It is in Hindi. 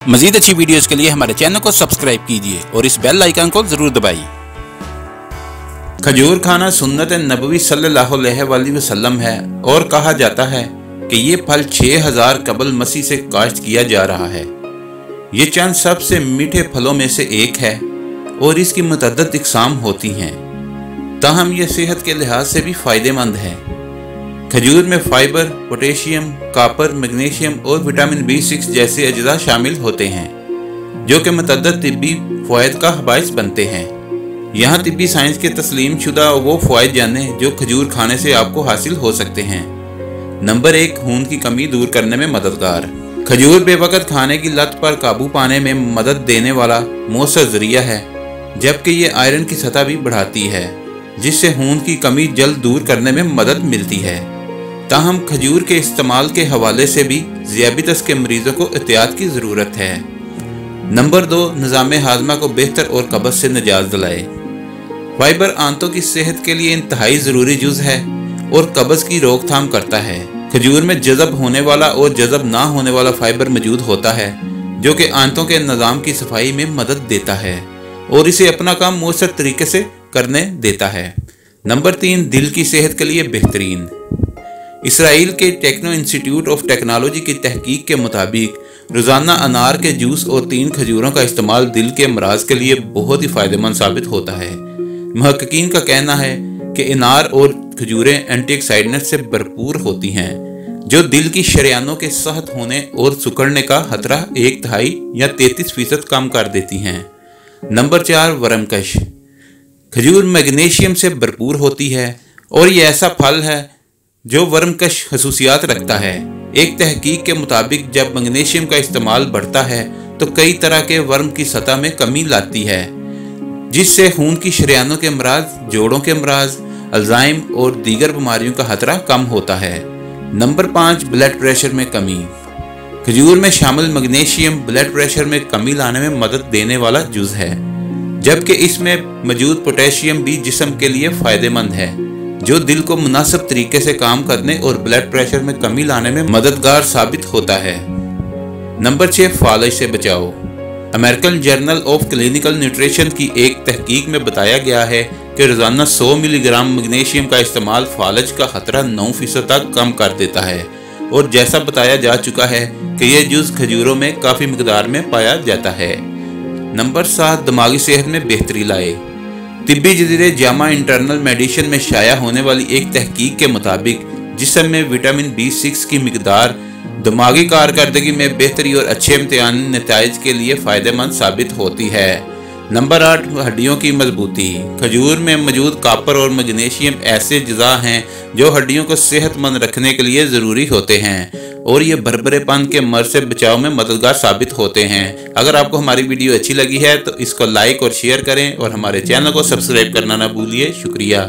मजीद अच्छी वीडियोस के लिए हमारे चैनल को सब्सक्राइब कीजिए और इस बेल आइकन को जरूर दबाइए। खजूर खाना सुन्नत नबवी सल्लल्लाहु अलैहि वसल्लम है और कहा जाता है कि ये फल 6000 कबल मसीह से काश्त किया जा रहा है। ये चंद सबसे मीठे फलों में से एक है और इसकी मुतअद्दिद इक़साम होती हैं, ताहम यह सेहत के लिहाज से भी फ़ायदेमंद है। खजूर में फाइबर, पोटेशियम, कॉपर, मैग्नीशियम और विटामिन B6 जैसे अज्जा शामिल होते हैं जो कि मुतअद्दिद तिब्बी फ़वाइद का बाइस बनते हैं। यहाँ तिब्बी साइंस के तस्लीम शुदा वो फ़वाइद जाने जो खजूर खाने से आपको हासिल हो सकते हैं। नंबर 1, खून की कमी दूर करने में मददगार। खजूर बेवक़्त खाने की लत पर काबू पाने में मदद देने वाला मौसर ज़रिया है, जबकि ये आयरन की सतह भी बढ़ाती है जिससे खून की कमी जल्द दूर करने में मदद मिलती है। ताहम खजूर के इस्तेमाल के हवाले से भी ज़ियाबितस के मरीजों को एहतियात की ज़रूरत है। नंबर 2, निज़ाम हाजमा को बेहतर और कब्ज़ से निजात दिलाए। फाइबर आंतों की सेहत के लिए इंतहाई ज़रूरी जुज़ है और कब्ज़ की रोकथाम करता है। खजूर में जज़ब होने वाला और जज़ब ना होने वाला फाइबर मौजूद होता है जो कि आंतों के निज़ाम की सफाई में मदद देता है और इसे अपना काम मौसर तरीके से करने देता है। नंबर 3, दिल की सेहत के लिए बेहतरीन। Israel K techno institute of technology की तहकीक के मुताबिक रोज़ाना अनार के जूस और 3 खजूरों का इस्तेमाल दिल के अमराज के लिए बहुत ही फ़ायदेमंद साबित होता है। मुहक्किकीन का कहना है कि अनार और खजूरें एंटीऑक्सीडेंट्स से भरपूर होती हैं जो दिल की शरियानों के सेहत होने और सिकुड़ने का खतरा 1/3 या 33% कम कर देती हैं। नंबर 4, वर्मकश। खजूर मैग्नीशियम से भरपूर होती है और ये ऐसा फल है जो वर्मकश खसूसियात रखता है। एक तहकीक के मुताबिक जब मैग्नीशियम का इस्तेमाल बढ़ता है तो कई तरह के वर्म की सतह में कमी लाती है जिससे खून की शरियानों के अमराज, जोड़ों के अमराज, अल्जाइम और दीगर बीमारियों का खतरा कम होता है। नंबर 5, ब्लड प्रेशर में कमी। खजूर में शामिल मैग्नीशियम ब्लड प्रेशर में कमी लाने में मदद देने वाला जुज़ है, जबकि इसमें मौजूद पोटेशियम भी जिस्म के लिए फ़ायदेमंद है जो दिल को मुनासिब तरीके से काम करने और ब्लड प्रेशर में कमी लाने में मददगार साबित होता है। नंबर 6, फालिज से बचाओ। American journal of clinical nutrition की एक तहकीक में बताया गया है कि रोज़ाना 100 मिलीग्राम मैग्नीशियम का इस्तेमाल फालिज का खतरा 9% तक कम कर देता है और जैसा बताया जा चुका है कि यह जुज़ खजूरों में काफ़ी मिकदार में पाया जाता है। नंबर 7, दिमागी सेहत में बेहतरी लाए। तिब्बी जरीदे जामा इंटरनल मेडिसिन में शाया होने वाली एक तहकीक के मुताबिक जिस्म में विटामिन B6 की मिकदार दिमागी कारकर्दगी में बेहतरी और अच्छे इम्तिहानी नताइज के लिए फ़ायदेमंद साबित होती है। नंबर 8, हड्डियों की मजबूती। खजूर में मौजूद कॉपर और मैग्नीशियम ऐसे अज्जा हैं जो हड्डियों को सेहतमंद रखने के लिए ज़रूरी होते हैं और ये भरभरेपन के मर्ज से बचाव में मददगार साबित होते हैं। अगर आपको हमारी वीडियो अच्छी लगी है तो इसको लाइक और शेयर करें और हमारे चैनल को सब्सक्राइब करना ना भूलिए। शुक्रिया।